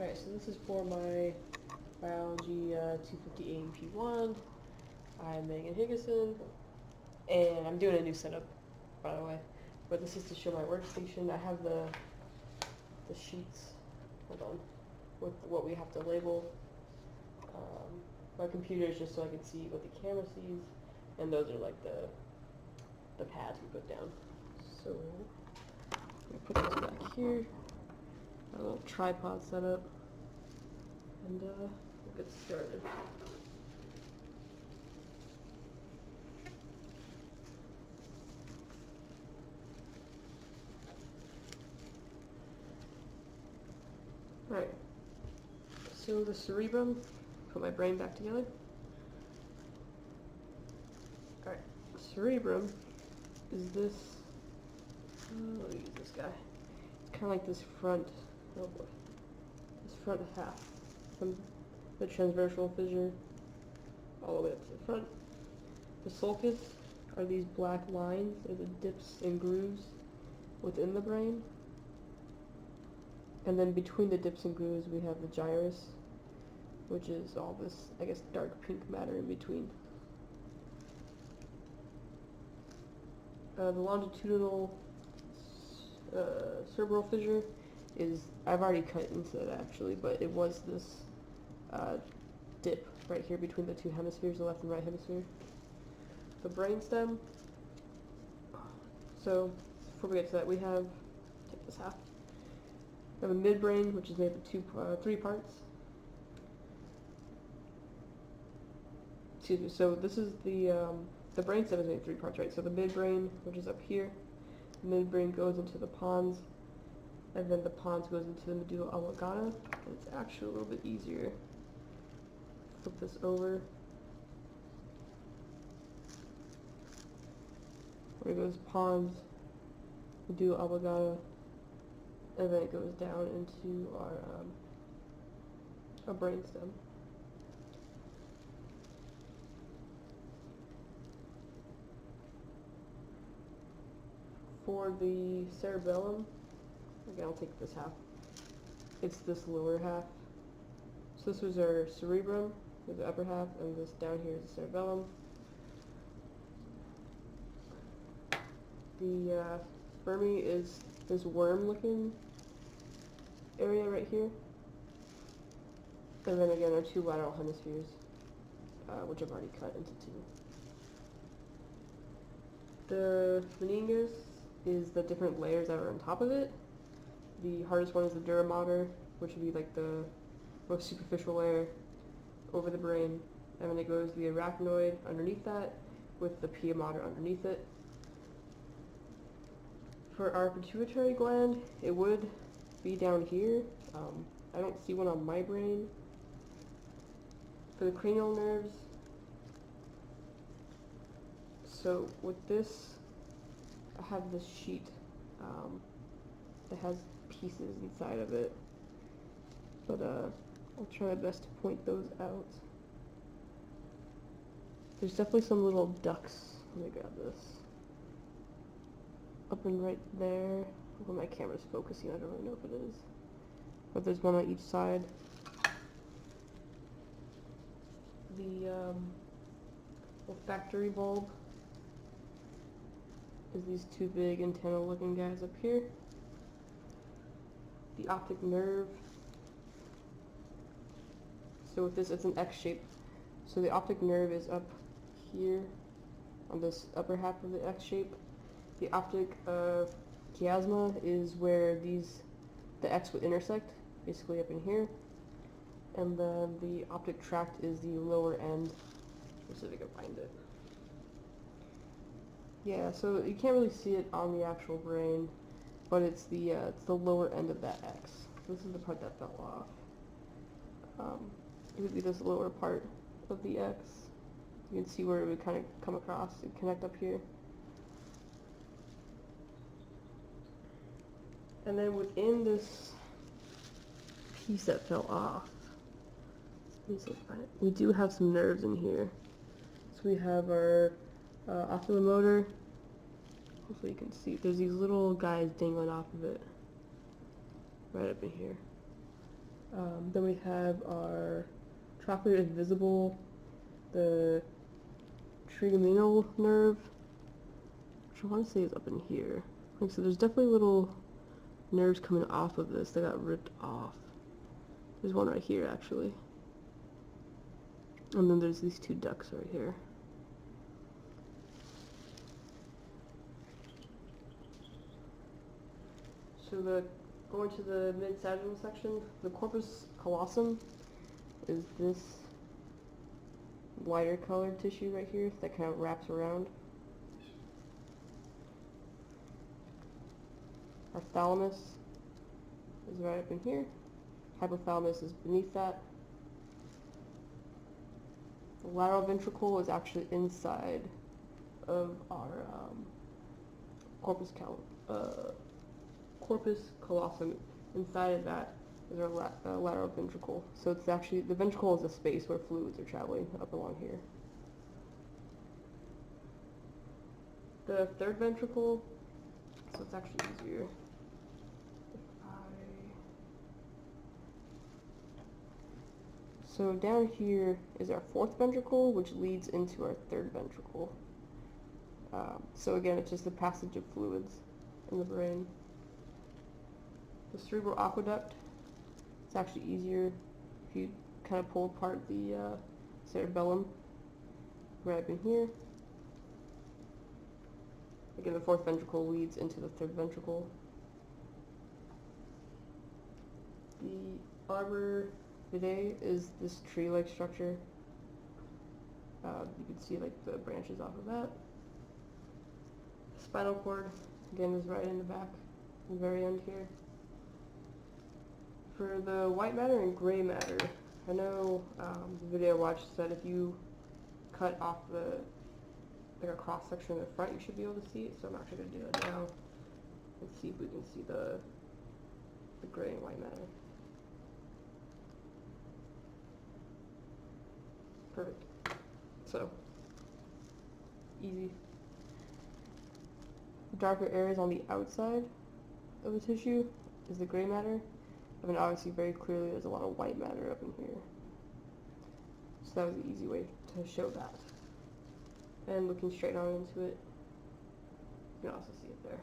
Alright, so this is for my biology 250 AMP1. I'm Megan Higgason, and I'm doing a new setup, by the way. But this is to show my workstation. I have the sheets, hold on, with what we have to label. My computer is just so I can see what the camera sees, and those are like the pads we put down. So, I'm going to put this back here. A little tripod setup, and we'll get started. Alright, so the cerebrum, put my brain back together. Alright, cerebrum is this, let me use this guy. It's kind of like this front, oh boy, this front half from the transversal fissure all the way up to the front. The sulcus are these black lines, they're the dips and grooves within the brain. And then between the dips and grooves we have the gyrus, which is all this, I guess, dark pink matter in between. The longitudinal cerebral fissure is, I've already cut into it actually, but it was this dip right here between the two hemispheres, the left and right hemisphere. The brainstem, so before we get to that, we have, take this half, we have a midbrain, which is made of three parts. Excuse me, so this is the brainstem is made of three parts, right? So the midbrain, which is up here, the midbrain goes into the pons, and then the pons goes into the medulla oblongata. And it's actually a little bit easier. Flip this over. Where it goes pons, medulla oblongata, and then it goes down into our brainstem. For the cerebellum, again, I'll take this half. It's this lower half. So this was our cerebrum, with the upper half, and this down here is the cerebellum. The Fermi is this worm-looking area right here. And then again, our two lateral hemispheres, which I've already cut into two. The meninges is the different layers that are on top of it. The hardest one is the dura mater, which would be like the most superficial layer over the brain, and then it goes the arachnoid underneath that with the pia mater underneath it. For our pituitary gland, it would be down here. I don't see one on my brain. For the cranial nerves, so with this, I have this sheet that has pieces inside of it, but I'll try my best to point those out. There's definitely some little ducts. Let me grab this. Up and right there, where my camera's focusing, I don't really know if it is, but there's one on each side. The olfactory bulb is these two big antenna looking guys up here. The optic nerve, so with this it's an X shape, so the optic nerve is up here on this upper half of the X shape. The optic chiasma is where the X would intersect, basically up in here. And then the optic tract is the lower end. Let's see if I can find it. Yeah, so you can't really see it on the actual brain, but it's the lower end of that X. This is the part that fell off. It would be this lower part of the X. You can see where it would kind of come across and connect up here. And then within this piece that fell off, we do have some nerves in here. So we have our oculomotor. Hopefully you can see. There's these little guys dangling off of it, right up in here. Then we have our trochlear invisible, the trigeminal nerve, which I want to say is up in here. Like, so there's definitely little nerves coming off of this that got ripped off. There's one right here, actually. And then there's these two ducts right here. So going to the mid-sagittal section, the corpus callosum is this lighter colored tissue right here that kind of wraps around. Our thalamus is right up in here. Hypothalamus is beneath that. The lateral ventricle is actually inside of our corpus callosum. Inside of that is our lateral ventricle. So it's actually, the ventricle is a space where fluids are traveling up along here. The third ventricle, so it's actually easier. So down here is our fourth ventricle, which leads into our third ventricle. So again, it's just the passage of fluids in the brain. The cerebral aqueduct, it's actually easier if you kind of pull apart the cerebellum right up in here. Again, the fourth ventricle leads into the third ventricle. The arbor vitae is this tree-like structure. You can see like the branches off of that. Spinal cord, again, is right in the back, at the very end here. For the white matter and gray matter, I know the video I watched said if you cut off like a cross section in the front, you should be able to see it. So I'm actually going to do that now. Let's see if we can see the gray and white matter. Perfect. So, easy. The darker areas on the outside of the tissue is the gray matter. I mean, obviously very clearly there's a lot of white matter up in here. So that was the easy way to show that. And looking straight on into it, you can also see it there.